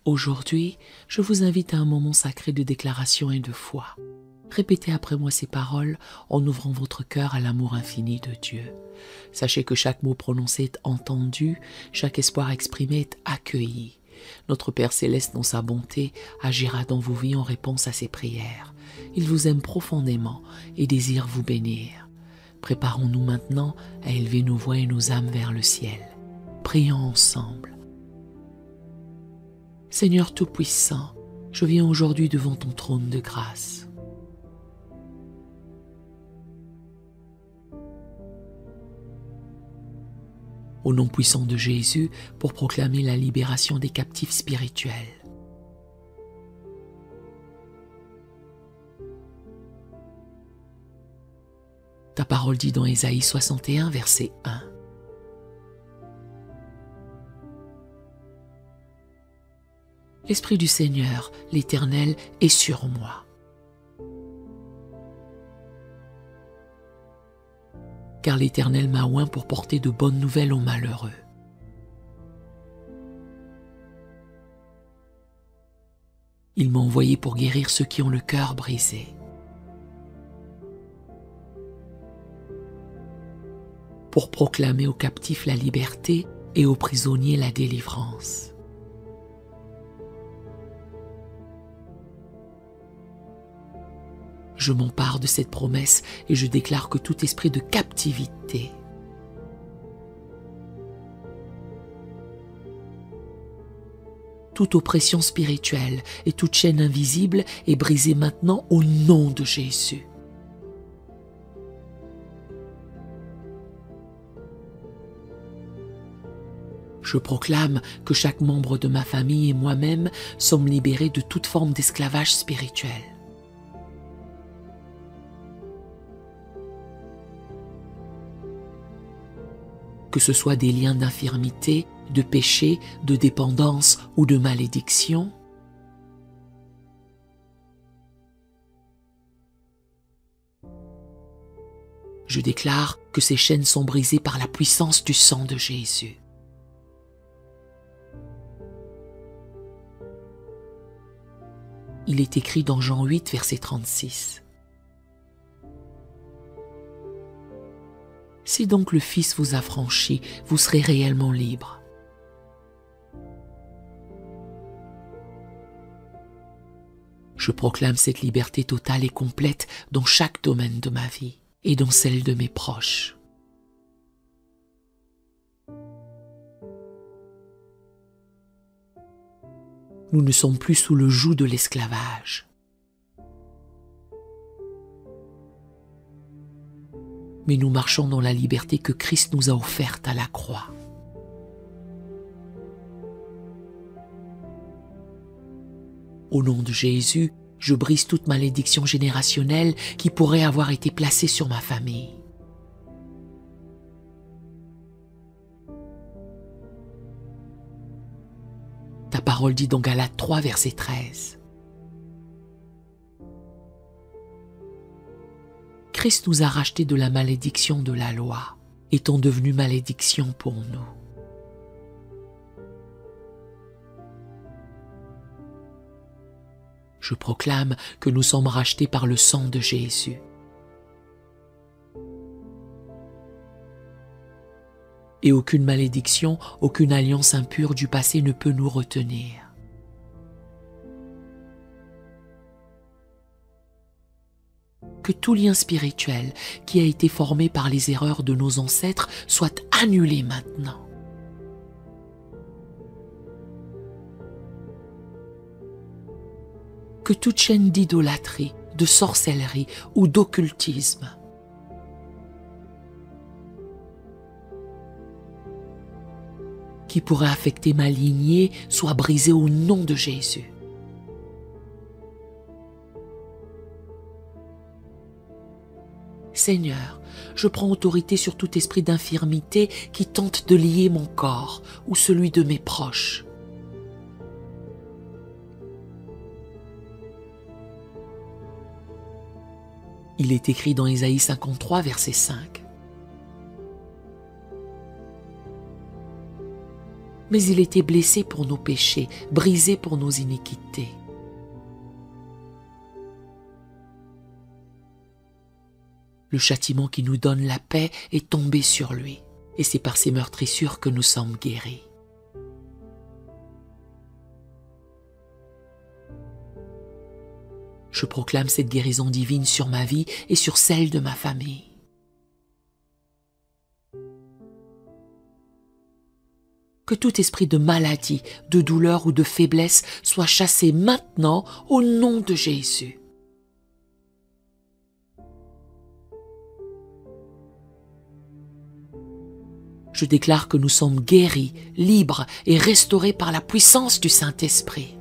Aujourd'hui, je vous invite à un moment sacré de déclaration et de foi. Répétez après moi ces paroles en ouvrant votre cœur à l'amour infini de Dieu. Sachez que chaque mot prononcé est entendu, chaque espoir exprimé est accueilli. Notre Père Céleste, dans sa bonté, agira dans vos vies en réponse à ses prières. Il vous aime profondément et désire vous bénir. Préparons-nous maintenant à élever nos voix et nos âmes vers le ciel. Prions ensemble. Seigneur Tout-Puissant, je viens aujourd'hui devant ton trône de grâce. Au nom puissant de Jésus, pour proclamer la libération des captifs spirituels. Ta parole dit dans Ésaïe 61, verset 1. L'Esprit du Seigneur, l'Éternel, est sur moi. Car l'Éternel m'a oint pour porter de bonnes nouvelles aux malheureux. Il m'a envoyé pour guérir ceux qui ont le cœur brisé. Pour proclamer aux captifs la liberté et aux prisonniers la délivrance. Je m'empare de cette promesse et je déclare que tout esprit de captivité, toute oppression spirituelle et toute chaîne invisible est brisée maintenant au nom de Jésus. Je proclame que chaque membre de ma famille et moi-même sommes libérés de toute forme d'esclavage spirituel. Que ce soit des liens d'infirmité, de péché, de dépendance ou de malédiction, je déclare que ces chaînes sont brisées par la puissance du sang de Jésus. Il est écrit dans Jean 8, verset 36. Si donc le Fils vous a franchi, vous serez réellement libre. Je proclame cette liberté totale et complète dans chaque domaine de ma vie et dans celle de mes proches. Nous ne sommes plus sous le joug de l'esclavage. Mais nous marchons dans la liberté que Christ nous a offerte à la croix. Au nom de Jésus, je brise toute malédiction générationnelle qui pourrait avoir été placée sur ma famille. Ta parole dit dans Galates 3, verset 13. Christ nous a rachetés de la malédiction de la loi, étant devenu malédiction pour nous. Je proclame que nous sommes rachetés par le sang de Jésus. Et aucune malédiction, aucune alliance impure du passé ne peut nous retenir. Que tout lien spirituel qui a été formé par les erreurs de nos ancêtres soit annulé maintenant. Que toute chaîne d'idolâtrie, de sorcellerie ou d'occultisme qui pourrait affecter ma lignée soit brisée au nom de Jésus. Seigneur, je prends autorité sur tout esprit d'infirmité qui tente de lier mon corps ou celui de mes proches. Il est écrit dans Ésaïe 53, verset 5. mais il était blessé pour nos péchés, brisé pour nos iniquités. Le châtiment qui nous donne la paix est tombé sur lui, et c'est par ses meurtrissures que nous sommes guéris. Je proclame cette guérison divine sur ma vie et sur celle de ma famille. Que tout esprit de maladie, de douleur ou de faiblesse soit chassé maintenant au nom de Jésus. Je déclare que nous sommes guéris, libres et restaurés par la puissance du Saint-Esprit.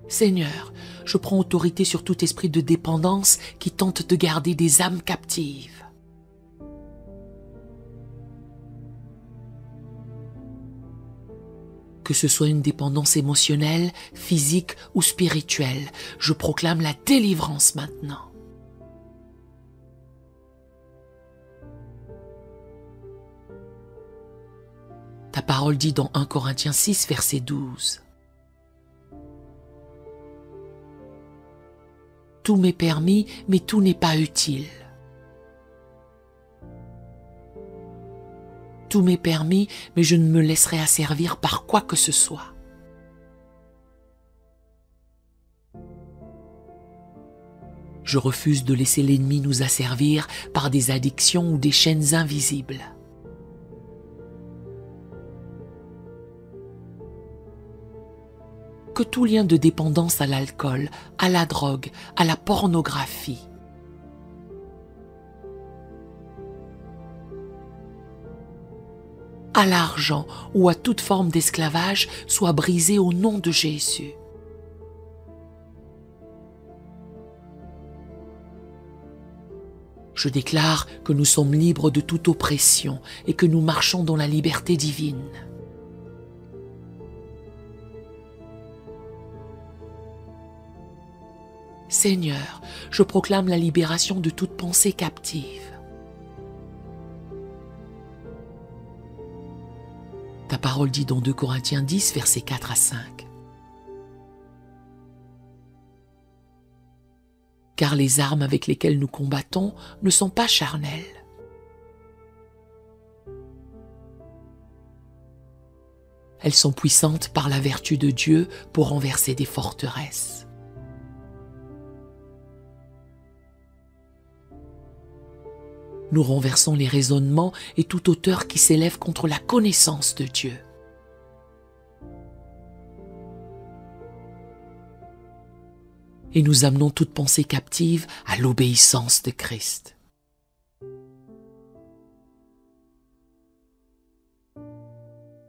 Seigneur, je prends autorité sur tout esprit de dépendance qui tente de garder des âmes captives. Que ce soit une dépendance émotionnelle, physique ou spirituelle, je proclame la délivrance maintenant. Ta parole dit dans 1 Corinthiens 6, verset 12. Tout m'est permis, mais tout n'est pas utile. Tout m'est permis, mais je ne me laisserai asservir par quoi que ce soit. Je refuse de laisser l'ennemi nous asservir par des addictions ou des chaînes invisibles. Que tout lien de dépendance à l'alcool, à la drogue, à la pornographie, à l'argent ou à toute forme d'esclavage soit brisé au nom de Jésus. Je déclare que nous sommes libres de toute oppression et que nous marchons dans la liberté divine. Seigneur, je proclame la libération de toute pensée captive. Ta parole dit dans 2 Corinthiens 10, versets 4 à 5. Car les armes avec lesquelles nous combattons ne sont pas charnelles. Elles sont puissantes par la vertu de Dieu pour renverser des forteresses. Nous renversons les raisonnements et toute hauteur qui s'élève contre la connaissance de Dieu. Et nous amenons toute pensée captive à l'obéissance de Christ.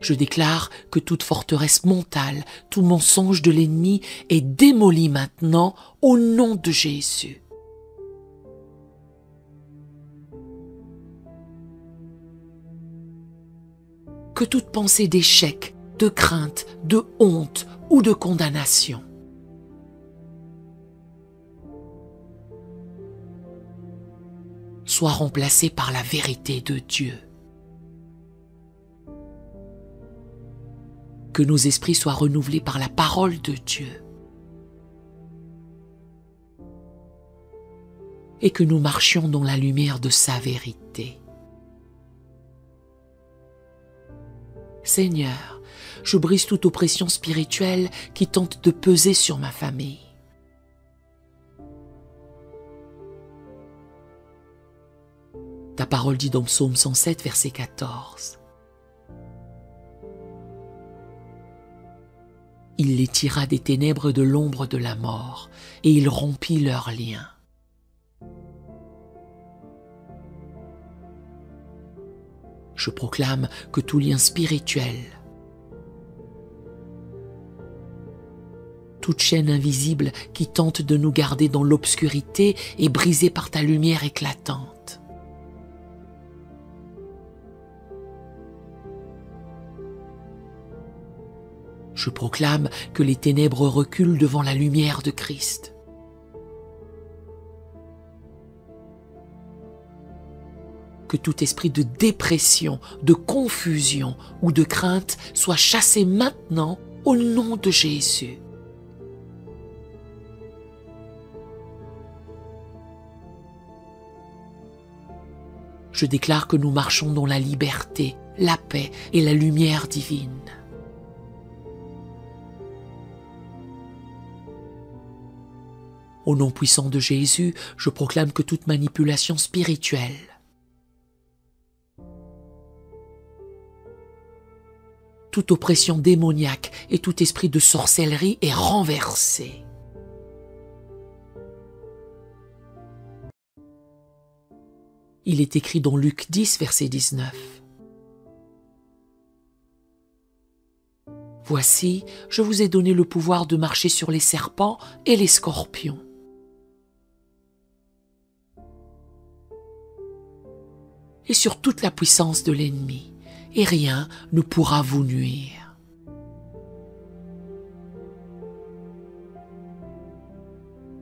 Je déclare que toute forteresse mentale, tout mensonge de l'ennemi est démoli maintenant au nom de Jésus. Que toute pensée d'échec, de crainte, de honte ou de condamnation soit remplacée par la vérité de Dieu. Que nos esprits soient renouvelés par la parole de Dieu. Et que nous marchions dans la lumière de sa vérité. Seigneur, je brise toute oppression spirituelle qui tente de peser sur ma famille. Ta parole dit dans Psaume 107, verset 14. Il les tira des ténèbres de l'ombre de la mort, et il rompit leurs liens. Je proclame que tout lien spirituel, toute chaîne invisible qui tente de nous garder dans l'obscurité est brisée par ta lumière éclatante. Je proclame que les ténèbres reculent devant la lumière de Christ. que tout esprit de dépression, de confusion ou de crainte soit chassé maintenant au nom de Jésus. Je déclare que nous marchons dans la liberté, la paix et la lumière divine. Au nom puissant de Jésus, je proclame que toute manipulation spirituelle, toute oppression démoniaque et tout esprit de sorcellerie est renversé. Il est écrit dans Luc 10, verset 19. Voici, je vous ai donné le pouvoir de marcher sur les serpents et les scorpions. Et sur toute la puissance de l'ennemi, et rien ne pourra vous nuire.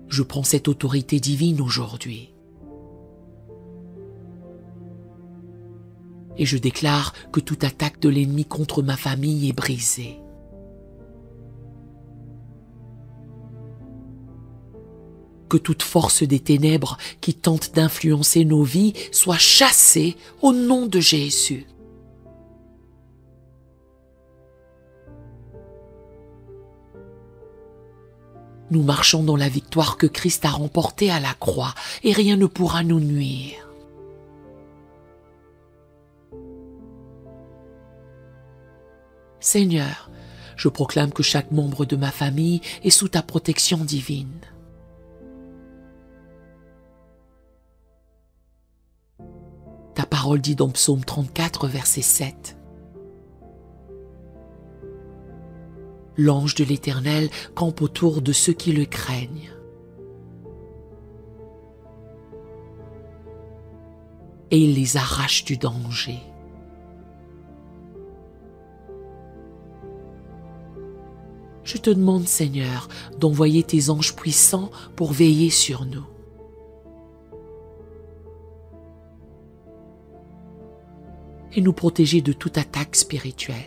Je prends cette autorité divine aujourd'hui. Et je déclare que toute attaque de l'ennemi contre ma famille est brisée. Que toute force des ténèbres qui tente d'influencer nos vies soit chassée au nom de Jésus. Nous marchons dans la victoire que Christ a remportée à la croix et rien ne pourra nous nuire. Seigneur, je proclame que chaque membre de ma famille est sous ta protection divine. Ta parole dit dans Psaume 34, verset 7. L'ange de l'Éternel campe autour de ceux qui le craignent. Et il les arrache du danger. Je te demande, Seigneur, d'envoyer tes anges puissants pour veiller sur nous. Et nous protéger de toute attaque spirituelle.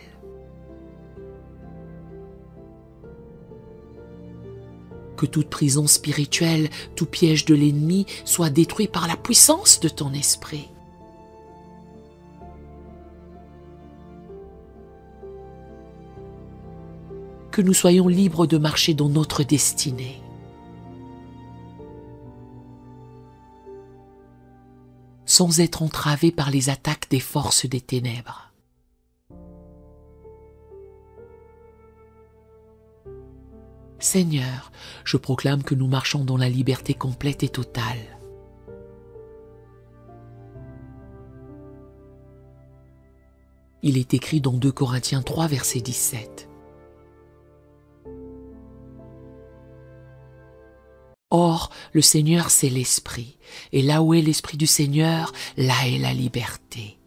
Que toute prison spirituelle, tout piège de l'ennemi soit détruit par la puissance de ton esprit. Que nous soyons libres de marcher dans notre destinée. Sans être entravés par les attaques des forces des ténèbres. Seigneur, je proclame que nous marchons dans la liberté complète et totale. Il est écrit dans 2 Corinthiens 3, verset 17. Or, le Seigneur, c'est l'Esprit, et là où est l'Esprit du Seigneur, là est la liberté.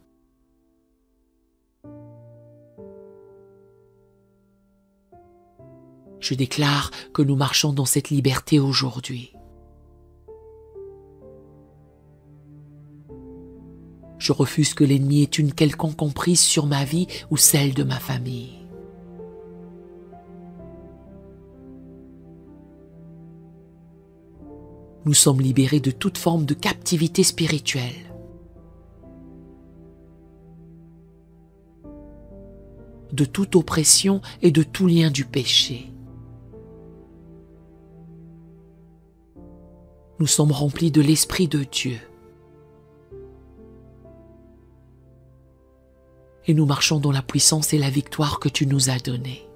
Je déclare que nous marchons dans cette liberté aujourd'hui. Je refuse que l'ennemi ait une quelconque emprise sur ma vie ou celle de ma famille. Nous sommes libérés de toute forme de captivité spirituelle, de toute oppression et de tout lien du péché. Nous sommes remplis de l'Esprit de Dieu. Et nous marchons dans la puissance et la victoire que tu nous as donnée.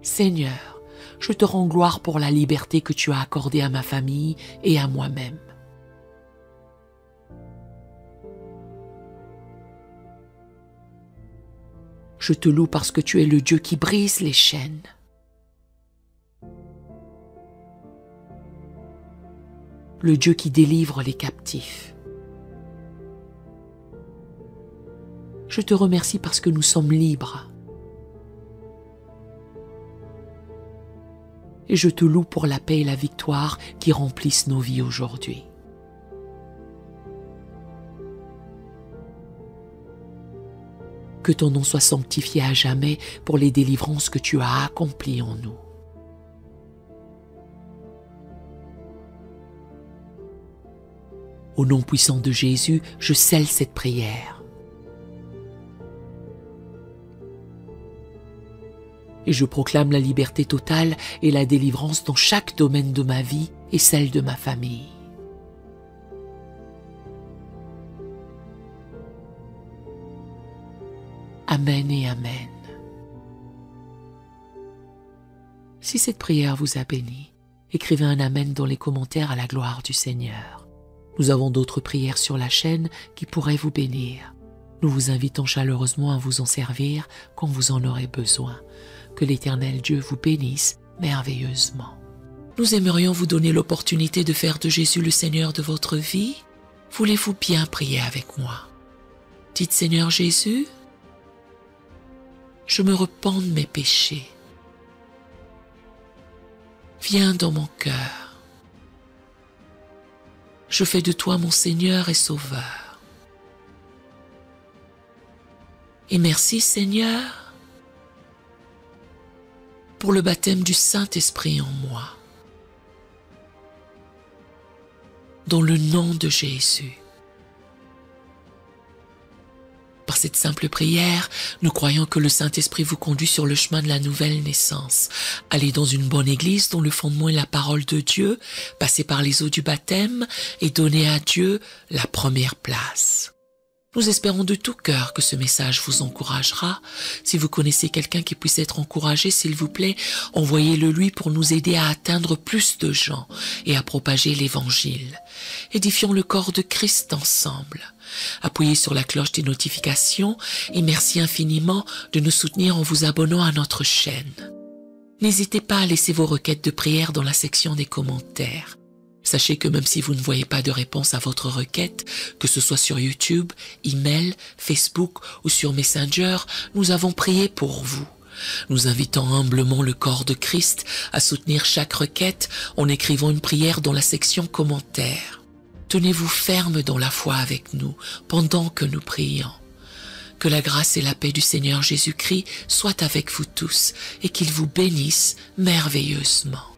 Seigneur, je te rends gloire pour la liberté que tu as accordée à ma famille et à moi-même. Je te loue parce que tu es le Dieu qui brise les chaînes. Le Dieu qui délivre les captifs. Je te remercie parce que nous sommes libres. et je te loue pour la paix et la victoire qui remplissent nos vies aujourd'hui. Que ton nom soit sanctifié à jamais pour les délivrances que tu as accomplies en nous. Au nom puissant de Jésus, je scelle cette prière. Et je proclame la liberté totale et la délivrance dans chaque domaine de ma vie et celle de ma famille. Amen et Amen. Si cette prière vous a béni, écrivez un Amen dans les commentaires à la gloire du Seigneur. Nous avons d'autres prières sur la chaîne qui pourraient vous bénir. Nous vous invitons chaleureusement à vous en servir quand vous en aurez besoin. Que l'Éternel Dieu vous bénisse merveilleusement. Nous aimerions vous donner l'opportunité de faire de Jésus le Seigneur de votre vie. Voulez-vous bien prier avec moi? Dites Seigneur Jésus, je me repens de mes péchés. Viens dans mon cœur. Je fais de toi mon Seigneur et Sauveur. Et merci Seigneur pour le baptême du Saint-Esprit en moi. Dans le nom de Jésus. Par cette simple prière, nous croyons que le Saint-Esprit vous conduit sur le chemin de la nouvelle naissance. Allez dans une bonne église dont le fondement est la parole de Dieu, passez par les eaux du baptême et donnez à Dieu la première place. Nous espérons de tout cœur que ce message vous encouragera. Si vous connaissez quelqu'un qui puisse être encouragé, s'il vous plaît, envoyez-le lui pour nous aider à atteindre plus de gens et à propager l'Évangile. Édifions le corps de Christ ensemble. Appuyez sur la cloche des notifications et merci infiniment de nous soutenir en vous abonnant à notre chaîne. N'hésitez pas à laisser vos requêtes de prière dans la section des commentaires. Sachez que même si vous ne voyez pas de réponse à votre requête, que ce soit sur YouTube, email, Facebook ou sur Messenger, nous avons prié pour vous. Nous invitons humblement le corps de Christ à soutenir chaque requête en écrivant une prière dans la section commentaires. Tenez-vous ferme dans la foi avec nous pendant que nous prions. Que la grâce et la paix du Seigneur Jésus-Christ soient avec vous tous et qu'il vous bénisse merveilleusement.